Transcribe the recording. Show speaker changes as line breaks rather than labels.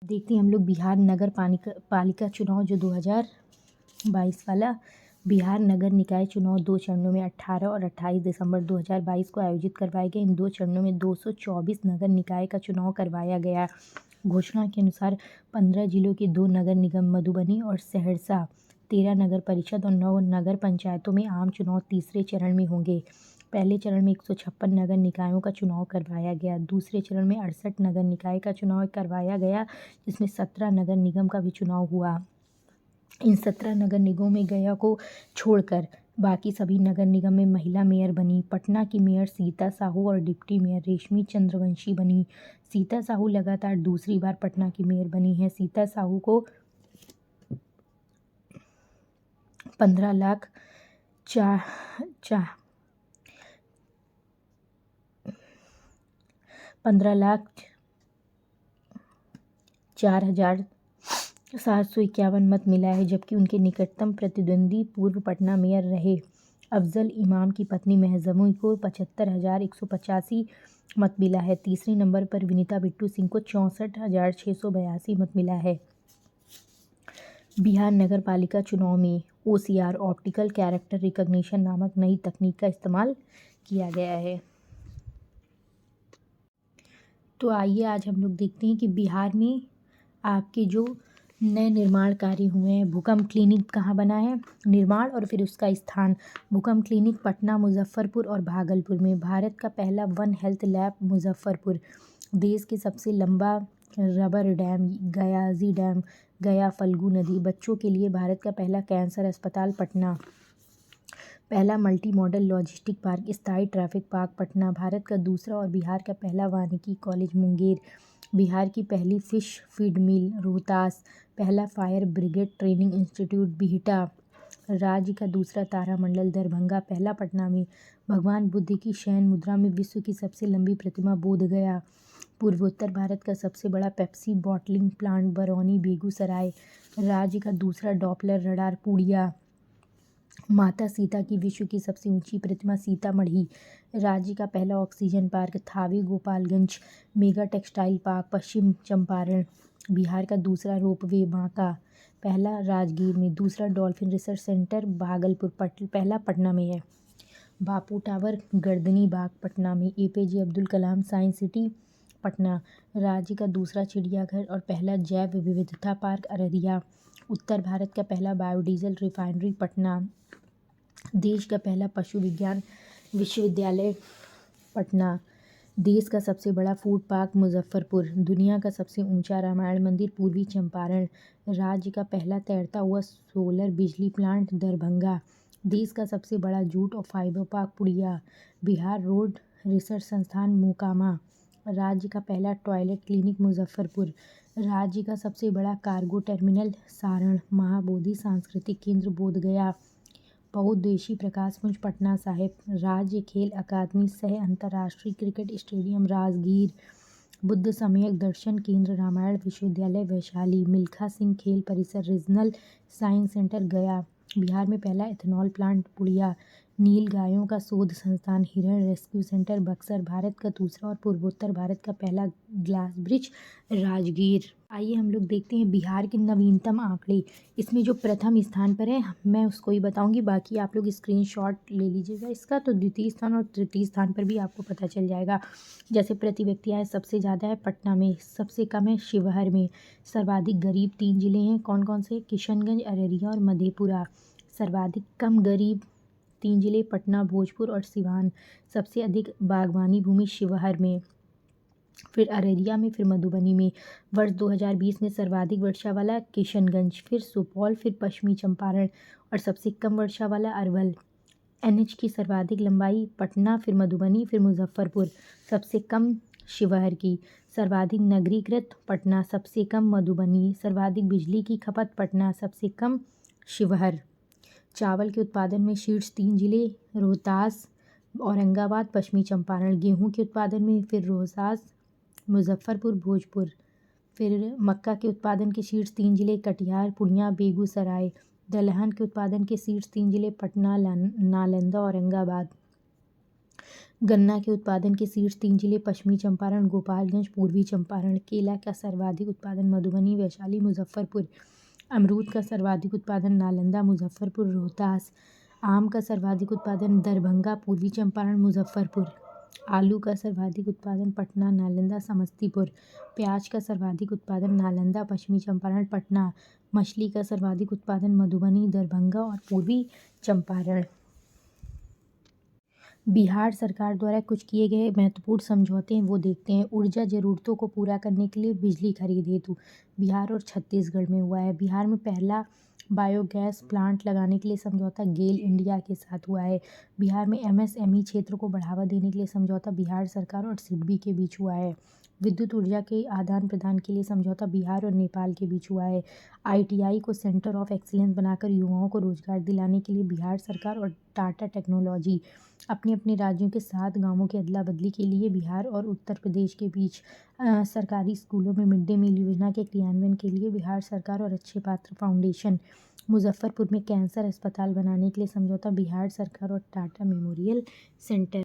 देखते हैं हम लोग बिहार नगर पालिका चुनाव जो 2022 वाला। बिहार नगर निकाय चुनाव 2 चरणों में 18 और 28 दिसंबर 2022 को आयोजित करवाए गए। इन 2 चरणों में 224 नगर निकाय का चुनाव करवाया गया। घोषणा के अनुसार 15 जिलों के 2 नगर निगम मधुबनी और सहरसा, 13 नगर परिषद और 9 नगर पंचायतों में आम चुनाव तीसरे चरण में होंगे। पहले चरण में 156 नगर निकायों का चुनाव करवाया गया। दूसरे चरण में 68 नगर निकाय का चुनाव करवाया गया, जिसमें 17 नगर निगम का भी चुनाव हुआ। इन 17 नगर निगमों में गया को छोड़कर बाकी सभी नगर निगम में महिला मेयर बनी। पटना की मेयर सीता साहू और डिप्टी मेयर रेशमी चंद्रवंशी बनी। सीता साहू लगातार दूसरी बार पटना की मेयर बनी है। सीता साहू को 15 लाख 4,0751 मत मिला है, जबकि उनके निकटतम प्रतिद्वंदी पूर्व पटना मेयर रहे अफजल इमाम की पत्नी महजमी को 75,185 मत मिला है। तीसरे नंबर पर विनीता बिट्टू सिंह को 64,682 मत मिला है। बिहार नगर पालिका चुनाव में OCR ऑप्टिकल कैरेक्टर रिकॉग्निशन नामक नई तकनीक का इस्तेमाल किया गया है। तो आइए आज हम लोग देखते हैं कि बिहार में आपके जो नए निर्माण कार्य हुए हैं। भूकंप क्लिनिक कहाँ बना है, निर्माण और फिर उसका स्थान। भूकंप क्लिनिक पटना, मुजफ्फरपुर और भागलपुर में। भारत का पहला वन हेल्थ लैब मुजफ्फरपुर। देश के सबसे लंबा रबर डैम गयाजी डैम, गया फल्गु नदी। बच्चों के लिए भारत का पहला कैंसर अस्पताल पटना। पहला मल्टी मॉडल लॉजिस्टिक पार्क स्थायी ट्रैफिक पार्क पटना। भारत का दूसरा और बिहार का पहला वानिकी कॉलेज मुंगेर। बिहार की पहली फिश फीड मिल रोहतास। पहला fire brigade training institute Bihta. राज्य का दूसरा तारामंडल दरभंगा। पहला पटना में। भगवान बुद्ध की शयन मुद्रा में विश्व की सबसे लंबी प्रतिमा बोधगया। पूर्वोत्तर भारत का सबसे बड़ा Pepsi bottling plant Barauni Begusarai. राज्य का दूसरा डॉपलर रडार पूड़िया। माता सीता की विश्व की सबसे ऊंची प्रतिमा सीतामढ़ी। राज्य का पहला oxygen park Thawe Gopalganj. Mega textile park Paschim Champaran. Bihar का दूसरा रोपवे बांका। पहला राजगीर में। दूसरा डॉल्फिन रिसर्च सेंटर भागलपुर। पहला पटना में है। बापू टावर गर्दनी बाग पटना में। APJ Abdul Kalam science city Patna. राज्य का दूसरा चिड़ियाघर और पहला जैव विविधता पार्क अररिया। उत्तर भारत का पहला बायोडीजल रिफाइनरी पटना। देश का पहला पशु विज्ञान विश्वविद्यालय पटना। देश का सबसे बड़ा फूड पार्क मुजफ्फरपुर। दुनिया का सबसे ऊंचा रामायण मंदिर पूर्वी चंपारण। राज्य का पहला तैरता हुआ सोलर बिजली प्लांट दरभंगा। देश का सबसे बड़ा जूट और फाइबर पार्क पुड़िया। बिहार रोड रिसर्च संस्थान मोकामा। राज्य का पहला टॉयलेट क्लिनिक मुजफ्फरपुर। राज्य का सबसे बड़ा कार्गो टर्मिनल सारण। महाबोधि सांस्कृतिक केंद्र बोधगया। बहुउद्देशीय प्रकाश पुंज पटना साहिब। राज्य खेल अकादमी सह अंतर्राष्ट्रीय क्रिकेट स्टेडियम राजगीर। बुद्ध सम्यक दर्शन केंद्र रामायण विश्वविद्यालय वैशाली। मिल्खा सिंह खेल परिसर रीजनल साइंस सेंटर गया। बिहार में पहला एथेनॉल प्लांट पुड़िया। नील गायों का शोध संस्थान हिरण रेस्क्यू सेंटर बक्सर। भारत का दूसरा और पूर्वोत्तर भारत का पहला ग्लास ब्रिज राजगीर। आइए हम लोग देखते हैं बिहार के नवीनतम आंकड़े। इसमें जो प्रथम स्थान पर है मैं उसको ही बताऊंगी, बाकी आप लोग स्क्रीनशॉट ले लीजिएगा इसका, तो द्वितीय स्थान और तृतीय स्थान पर भी आपको पता चल जाएगा। जैसे प्रति व्यक्ति आय सबसे ज़्यादा है पटना में, सबसे कम है शिवहर में। सर्वाधिक गरीब 3 जिले हैं, कौन कौन से? किशनगंज, अररिया और मधेपुरा। सर्वाधिक कम गरीब 3 जिले पटना, भोजपुर और सिवान। सबसे अधिक बागवानी भूमि शिवहर में, फिर अररिया में, फिर मधुबनी में। वर्ष 2020 में सर्वाधिक वर्षा वाला किशनगंज, फिर सुपौल, फिर पश्चिमी चंपारण और सबसे कम वर्षा वाला अरवल। NH की सर्वाधिक लंबाई पटना, फिर मधुबनी, फिर मुजफ्फरपुर। सबसे कम शिवहर की। सर्वाधिक नगरीकृत पटना, सबसे कम मधुबनी। सर्वाधिक बिजली की खपत पटना, सबसे कम शिवहर। चावल के उत्पादन में शीर्ष 3 जिले रोहतास, औरंगाबाद, पश्चिमी चंपारण। गेहूं के उत्पादन में फिर रोहतास, मुजफ्फरपुर, भोजपुर। फिर मक्का के उत्पादन के शीर्ष 3 जिले कटिहार, पूर्णिया, बेगूसराय। दलहन के उत्पादन के शीर्ष 3 जिले पटना, नालंदा, औरंगाबाद। गन्ना के उत्पादन के शीर्ष 3 जिले पश्चिमी चंपारण, गोपालगंज, पूर्वी चंपारण। केला का सर्वाधिक उत्पादन मधुबनी, वैशाली, मुजफ्फरपुर। अमरूद का सर्वाधिक उत्पादन नालंदा, मुजफ्फरपुर, रोहतास। आम का सर्वाधिक उत्पादन दरभंगा, पूर्वी चंपारण, मुजफ्फरपुर। आलू का सर्वाधिक उत्पादन पटना, नालंदा, समस्तीपुर। प्याज का सर्वाधिक उत्पादन नालंदा, पश्चिमी चंपारण, पटना। मछली का सर्वाधिक उत्पादन मधुबनी, दरभंगा और पूर्वी चंपारण। बिहार सरकार द्वारा कुछ किए गए महत्वपूर्ण समझौते हैं वो देखते हैं। ऊर्जा ज़रूरतों को पूरा करने के लिए बिजली खरीद हेतु बिहार और छत्तीसगढ़ में हुआ है। बिहार में पहला बायोगैस प्लांट लगाने के लिए समझौता गेल इंडिया के साथ हुआ है। बिहार में एमएसएमई क्षेत्र को बढ़ावा देने के लिए समझौता बिहार सरकार और सिडबी के बीच हुआ है। विद्युत ऊर्जा के आदान प्रदान के लिए समझौता बिहार और नेपाल के बीच हुआ है। आईटीआई को सेंटर ऑफ एक्सीलेंस बनाकर युवाओं को रोजगार दिलाने के लिए बिहार सरकार और टाटा टेक्नोलॉजी अपने अपने राज्यों के 7 गांवों की अदला बदली के लिए बिहार और उत्तर प्रदेश के बीच सरकारी स्कूलों में मिड डे मील योजना के क्रियान्वयन के लिए बिहार सरकार और अच्छे पात्र फाउंडेशन। मुजफ्फरपुर में कैंसर अस्पताल बनाने के लिए समझौता बिहार सरकार और टाटा मेमोरियल सेंटर।